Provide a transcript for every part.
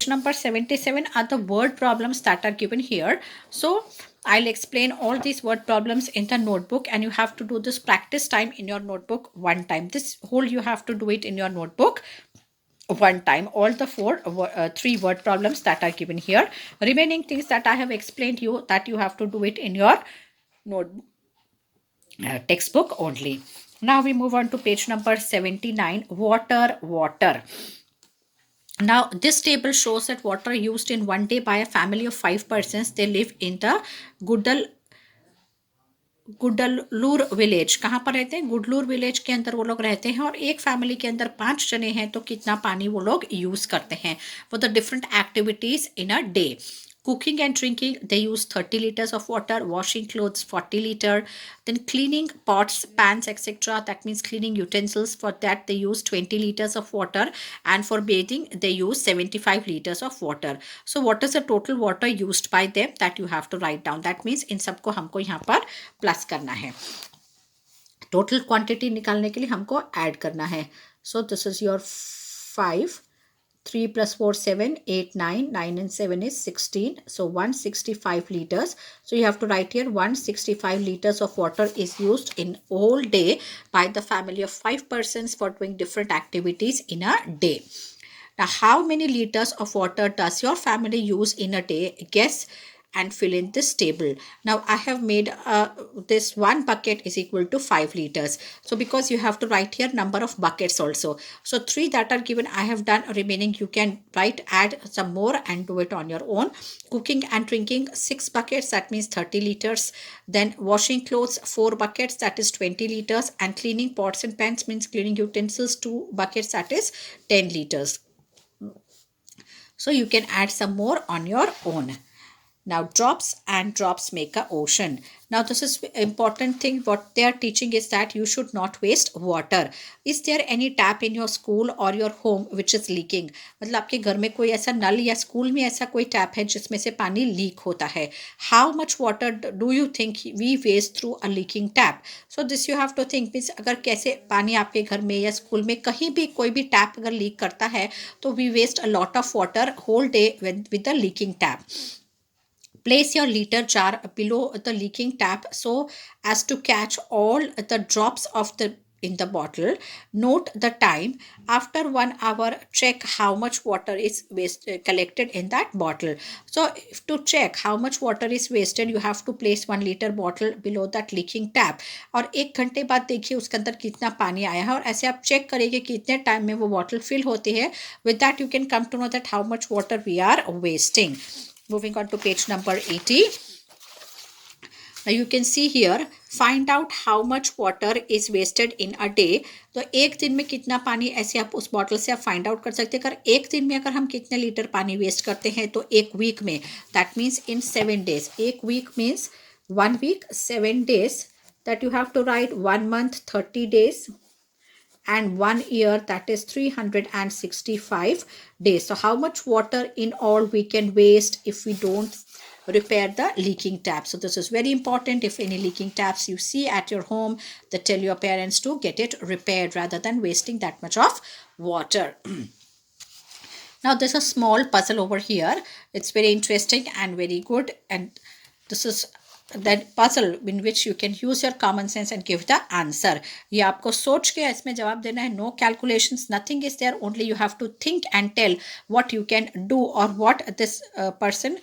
page number 77 are the word problems that are given here. So I'll explain all these word problems in the notebook, and you have to do this practice time in your notebook one time. This whole you have to do it in your notebook one time, all the three word problems that are given here. Remaining things that I have explained you, that you have to do it in your notebook textbook only. Now we move on to page number 79, water. Now this table shows that water used in one day by a family of 5 persons. They live in the Guddal Gudalur village. कहाँ पर रहते हैं? Gudalur village के अंदर वो लोग रहते हैं, और एक फैमिली के अंदर 5 जने हैं. तो कितना पानी वो लोग यूज करते हैं for the different activities in a day? Cooking and drinking, they use 30 liters of water. Washing clothes, 40 liter. Then cleaning pots, pans, etc. That means cleaning utensils. For that, they use 20 liters of water. And for bathing, they use 75 liters of water. So what is the total water used by them? That you have to write down. That means इन सबको हमको यहाँ पर plus करना है. Total quantity निकालने के लिए हमको ऐड करना है. So this is your 5. 3 plus 4, 7, 8, 9. 9 and 7 is 16. So 165 liters. So you have to write here 165 liters of water is used in whole day by the family of 5 persons for doing different activities in a day. Now, how many liters of water does your family use in a day? Guess and fill in this table. Now, I have made this one bucket is equal to 5 liters. So, because you have to write here number of buckets also. So, 3 that are given, I have done. Remaining, you can write, add some more and do it on your own. Cooking and drinking, 6 buckets, that means 30 liters. Then washing clothes, 4 buckets, that is 20 liters. And cleaning pots and pans means cleaning utensils, 2 buckets, that is 10 liters. So, you can add some more on your own. Now, drops and drops make a ocean. Now, this is important thing. What they are teaching is that you should not waste water. Is there any tap in your school or your home which is leaking? मतलब आपके घर में कोई ऐसा नल या school में ऐसा कोई टैप है जिसमें से पानी लीक होता है? How much water do you think we waste through a leaking tap? So this you have to think. Means अगर कैसे पानी आपके घर में या स्कूल में कहीं भी कोई भी टैप अगर लीक करता है तो we waste a lot of water whole day with the leaking tap. Place your liter jar below the leaking tap so as to catch all the drops of the in the bottle. Note the time. After 1 hour, check how much water is collected in that bottle. So to check how much water is wasted, you have to place 1 liter bottle below that leaking tap. और 1 घंटे बाद देखिए उसके अंदर कितना पानी आया है, और ऐसे आप चेक करेंगे कितने टाइम में वो बॉटल फिल होती है. With that you can come to know that how much water we are wasting. Moving on to page number 80. Now you can see here, find out how much water is wasted in a day. तो एक दिन में कितना पानी, ऐसे आप उस bottle से आप फाइंड आउट कर सकते हैं. अगर एक दिन में अगर हम कितने लीटर पानी वेस्ट करते हैं तो एक वीक में, दैट मीन्स इन 7 days. एक week means 1 week, 7 days. That you have to write 1 month, 30 days. And 1 year, that is 365 days. So how much water in all we can waste if we don't repair the leaking tap? So this is very important. If any leaking taps you see at your home, then tell your parents to get it repaired rather than wasting that much of water. Now there's a small puzzle over here. It's very interesting and very good, and this is that puzzle in which you can use your common sense and give the answer. ये आपको सोच के इसमें जवाब देना है. No calculations, nothing is there. Only you have to think and tell what you can do or what this person,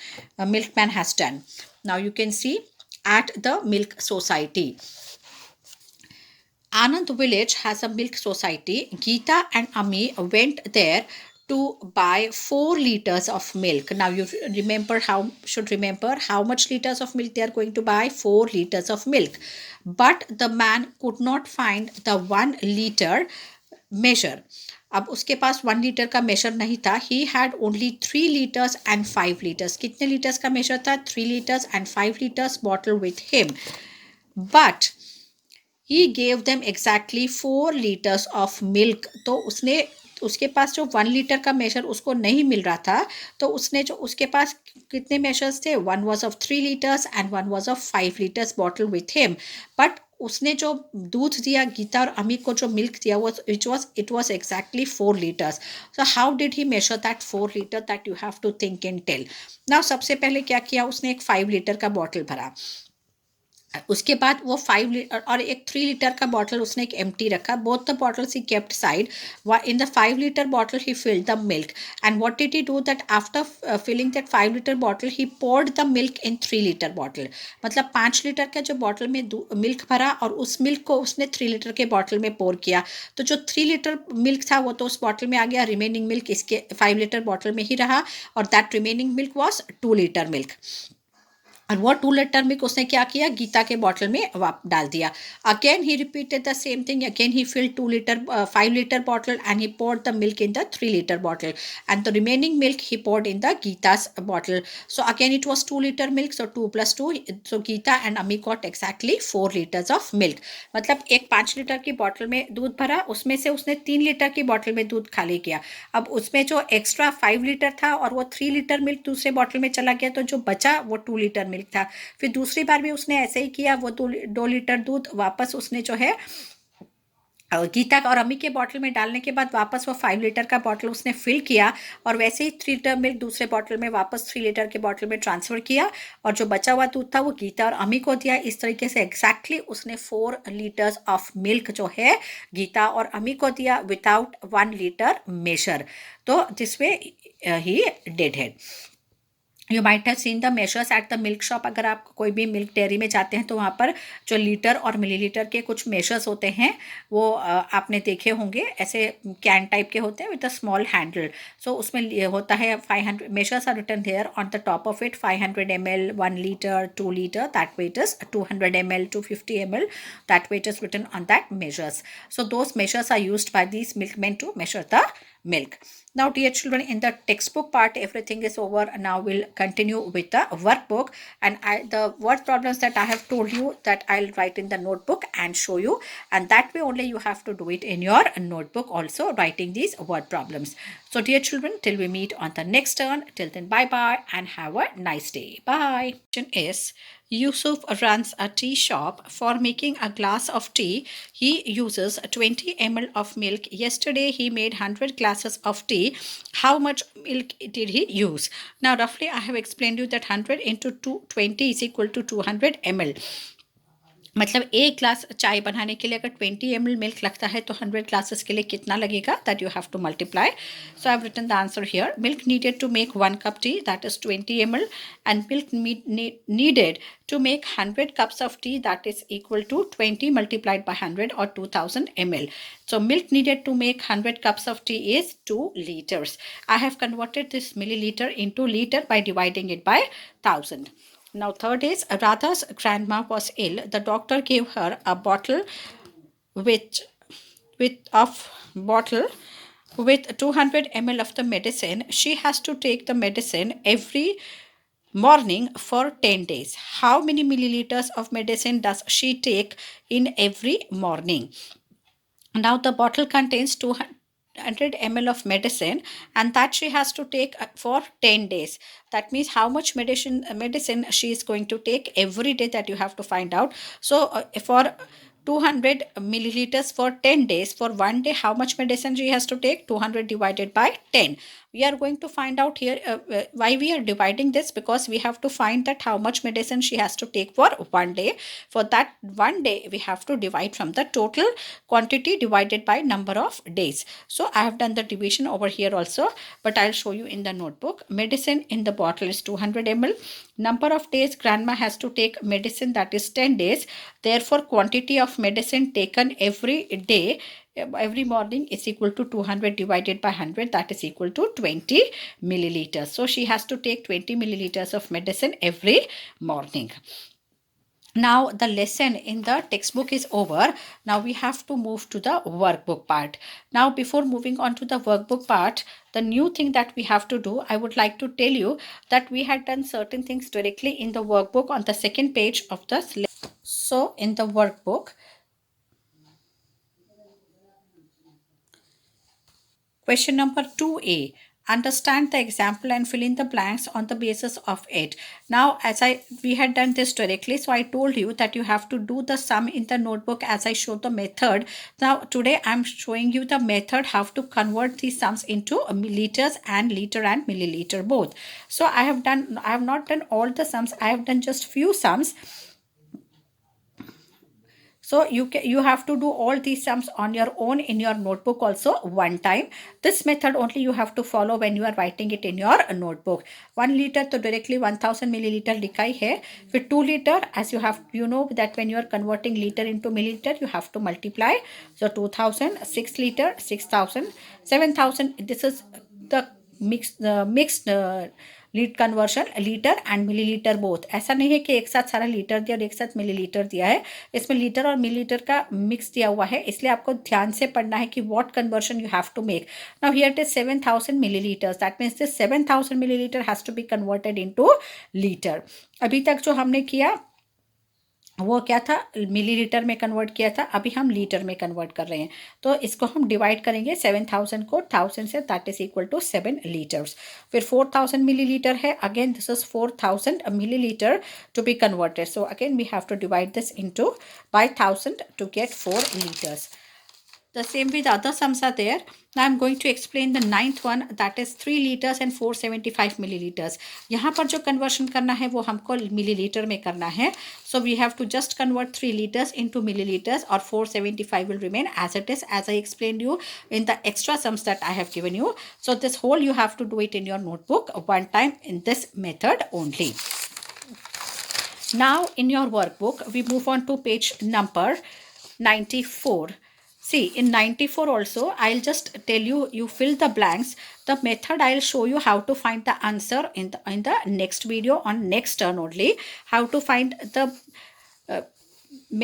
milkman, has done. Now you can see at the milk society. Anand village has a milk society. Geeta and Ami went there to buy 4 liters of milk. Now you should remember how much liters of milk they are going to buy. 4 liters of milk. But the man could not find the 1 liter measure. अब उसके पास 1 litre का major नहीं था. He had only 3 liters and 5 liters. कितने litres का major था? 3 liters and 5 liters bottle with him. But he gave them exactly 4 liters of milk. तो उसके पास जो 1 लीटर का मेजर उसको नहीं मिल रहा था, तो उसने जो उसके पास कितने मेजर्स थे? 1 was of 3 liters and 1 was of 5 liters bottle with him. But उसने जो दूध दिया गीता और अमी को, जो मिल्क दिया वो it was exactly 4 liters. So how did he measure that 4 liter, that you have to think in detail. Now सबसे पहले क्या किया, उसने एक 5 liter का बॉटल भरा. उसके बाद वो 5 लीटर और एक 3 लीटर का बॉटल उसने एक एम्प्टी रखा. Both the bottles he kept side. In the 5 liter bottle he filled the milk. And what did he do that after filling that 5 liter bottle he poured the milk in 3 liter bottle. मतलब 5 litre का जो bottle में milk भरा और उस milk को उसने 3 litre के बॉटल में पोर किया. तो जो 3 लीटर मिल्क था वो तो उस बॉटल में आ गया, रिमेनिंग मिल्क इसके 5 लीटर बॉटल में ही रहा. और that remaining milk was 2 litre milk. और वो 2 लीटर मिल्क उसने क्या किया, गीता के बॉटल में वाप डाल दिया. Again he repeated the same thing. Again he filled 2 litre 5 liter bottle and he poured the milk in the 3 liter bottle. And the remaining milk he poured in the Geeta's bottle. So again it was 2 liter milk. So 2 + 2, so Geeta and Ami got exactly 4 liters of milk. मतलब एक 5 litre की bottle में दूध भरा, उसमें से उसने 3 litre की बॉटल में दूध खाली किया. अब उसमें जो एक्स्ट्रा 5 लीटर था और वो 3 लीटर मिल्क दूसरे बॉटल में चला गया, तो जो बचा वो 2 लीटर मिल्क था. फिर दूसरी बार भी उसने ऐसे ही किया. वो 2 लीटर दूध वापस उसने जो है गीता और अम्मी के बॉटल में डालने के बाद वापस वो 5 लीटर का बॉटल उसने फिल किया. और वैसे ही 3 लीटर मिल्क दूसरे बॉटल में वापस 3 लीटर के बॉटल में ट्रांसफ़र किया. और जो बचा हुआ दूध था वो गीता और अम्मी को दिया. इस तरीके से एग्जैक्टली उसने 4 liters ऑफ मिल्क जो है गीता और अम्मी को दिया विदाउट 1 liter मेजर. तो this way he did it. You might have seen the measures at the milk shop. अगर आप कोई भी मिल्क डेयरी में जाते हैं तो वहाँ पर जो लीटर और मिलीलीटर के कुछ मेजर्स होते हैं वो आपने देखे होंगे. ऐसे कैन टाइप के होते हैं with a small handle. So उसमें होता है 500 measures are written there on the top of it. 500 ml, 1 liter, 2 liter, that weight is 200 ml, 250 ml, that weight is written on that measures. So those measures are used by these milkmen to measure the milk. Now dear children, in the textbook part everything is over. Now we'll continue with the workbook. And the word problems that I have told you, that I'll write in the notebook and show you. And that way only you have to do it in your notebook also, writing these word problems. So dear children, till we meet on the next turn, till then bye bye and have a nice day. Bye. Question is, Yusuf runs a tea shop. For making a glass of tea, he uses 20 ml of milk. Yesterday, he made 100 glasses of tea. How much milk did he use? Now, roughly, I have explained you that 100 into 20 is equal to 200 ml. मतलब एक glass चाय बनाने के लिए अगर 20 ml milk लगता है तो 100 ग्लासेस के लिए कितना लगेगा, that you have to multiply. So I have written the answer here. Milk needed to make 1 cup tea, that is 20 ml. And milk needed to make 100 cups of tea, that is equal to 20 multiplied by 100 or 2000 ml. So milk needed to make 100 cups of tea is 2 liters. I have converted this milliliter into liter by dividing it by 1000. Now third is, Radha's grandma was ill. The doctor gave her a bottle with 200 ml of the medicine. She has to take the medicine every morning for 10 days. How many milliliters of medicine does she take in every morning? Now the bottle contains 200 ml of medicine, and that she has to take for 10 days. That means how much medicine she is going to take every day, that you have to find out. So for 200 milliliters for 10 days, for one day how much medicine she has to take? 200 divided by 10. We are going to find out here why we are dividing this, because we have to find that how much medicine she has to take for one day. For that one day we have to divide from the total quantity divided by number of days. So I have done the division over here also, but I'll show you in the notebook. Medicine in the bottle is 200 ml. Number of days grandma has to take medicine, that is 10 days. Therefore quantity of medicine taken every day, every morning, is equal to 200 divided by 100, that is equal to 20 milliliters. So she has to take 20 milliliters of medicine every morning. Now the lesson in the textbook is over. Now we have to move to the workbook part. Now before moving on to the workbook part, the new thing that we have to do, I would like to tell you that we had done certain things directly in the workbook on the second page of the lesson. So in the workbook, question number 2A. Understand the example and fill in the blanks on the basis of it. Now, we had done this directly, so I told you that you have to do the sum in the notebook as I showed the method. Now, today I'm showing you the method how to convert these sums into liters and liter and milliliter both. So I have not done all the sums. I have done just few sums. So you have to do all these sums on your own in your notebook also one time. This method only you have to follow when you are writing it in your notebook. 1 liter to directly 1000 milliliter लिखा ही है. With 2 liter, as you know that when you are converting liter into milliliter, you have to multiply. So 2000, 6 liter, 6000, 7000. This is the mixed lead conversion litre and millilitre both. ऐसा नहीं है कि एक साथ सारा litre दिया और एक साथ मिलीलीटर दिया है. इसमें लीटर और मिलीलीटर का मिक्स दिया हुआ है, इसलिए आपको ध्यान से पढ़ना है कि what conversion you have to make. Now here it is 7000 millilitres. That means this 7000 millilitre has to be converted into litre. अभी तक जो हमने किया वो क्या था, मिलीलीटर में कन्वर्ट किया था. अभी हम लीटर में कन्वर्ट कर रहे हैं. तो इसको हम डिवाइड करेंगे 7000 को 1000 से, that is equal to 7 litres. फिर 4000 मिलीलीटर है. Again this is 4000 millilitre to be converted. So again we have to divide this into by 1000 to get 4 liters. The same with other sums are there. Now I'm going to explain the ninth one, that is 3 liters and 475 milliliters. यहाँ पर जो conversion करना है वो हमको milliliter में करना है. So we have to just convert 3 liters into milliliters, or 475 will remain as it is, as I explained you in the extra sums that I have given you. So this whole you have to do it in your notebook one time in this method only. Now in your workbook we move on to page number 94. See, in 94 also, I'll just tell you, you fill the blanks. The method I'll show you how to find the answer in the next video on next turn only. How to find the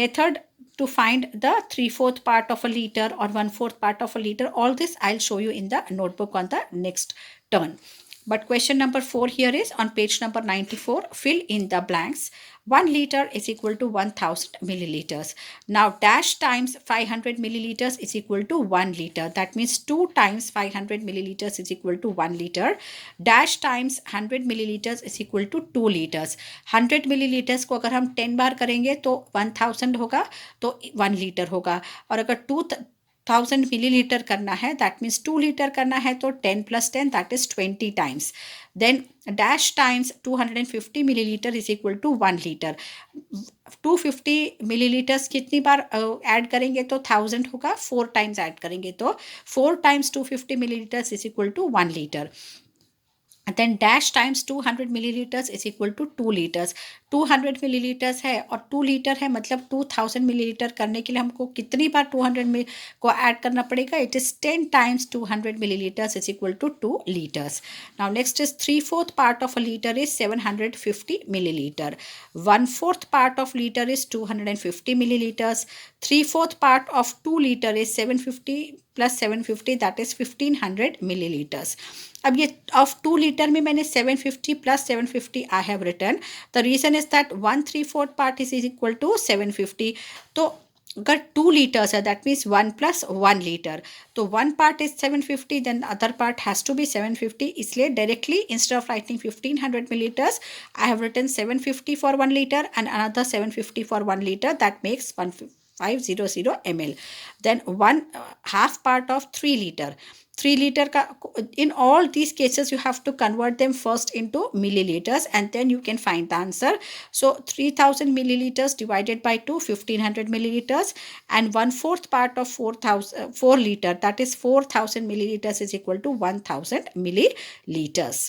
method to find the 3/4 part of a liter or 1/4 part of a liter. All this I'll show you in the notebook on the next turn. But question number 4 here is on page number 94. Fill in the blanks. 1 liter is equal to 1000 milliliters. Now dash times 500 milliliters is equal to 1 liter. That means 2 times 500 milliliters is equal to 1 liter. Dash times 100 milliliters is equal to 2 liters. 100 milliliters को अगर हम 10 बार करेंगे तो 1000 होगा, तो 1 litre होगा. और अगर 2000 मिलीलीटर करना है, दैट मीन्स 2 लीटर करना है, तो 10 + 10 that is 20 times. Then dash times 250 millilitre is equal to 1 litre. 250 millilitres कितनी बार ऐड करेंगे तो 1000 होगा. 4 टाइम्स ऐड करेंगे तो 4 times 250 millilitres is equal to 1 litre. Then dash times 200 millilitres is equal to 2 litres. 200 millilitres है और 2 लीटर है, मतलब 2000 मिलीलीटर करने के लिए हमको कितनी बार 200 में को ऐड करना पड़ेगा. It is 10 times 200 millilitres is equal to 2 litres. Now next is 3/4 part of a litre is 750 millilitre. 1/4 part of litre is 250 millilitres. 3/4 part of 2 litre is 750 + 750 that is 1500 millilitres. अब ये ऑफ 2 लीटर में मैंने 750 + 750 I have return. The reason is that 1/3/4 part is equal to 750. तो अगर 2 litres है that means 1 + 1 litre. तो 1 part is 750, then other part has to be 750. इसलिए directly instead of writing 1500 millilitres I have written 750 for 1 litre and another 750 for 1 litre. That makes 1500 ml. Then 1/2 part of 3 liter. 3 liter का, in all these cases you have to convert them first into milliliters and then you can find the answer. So 3000 milliliters divided by 2, 1500 milliliters, and 1/4 part of 4 liter, that is 4000 milliliters is equal to 1000 milliliters.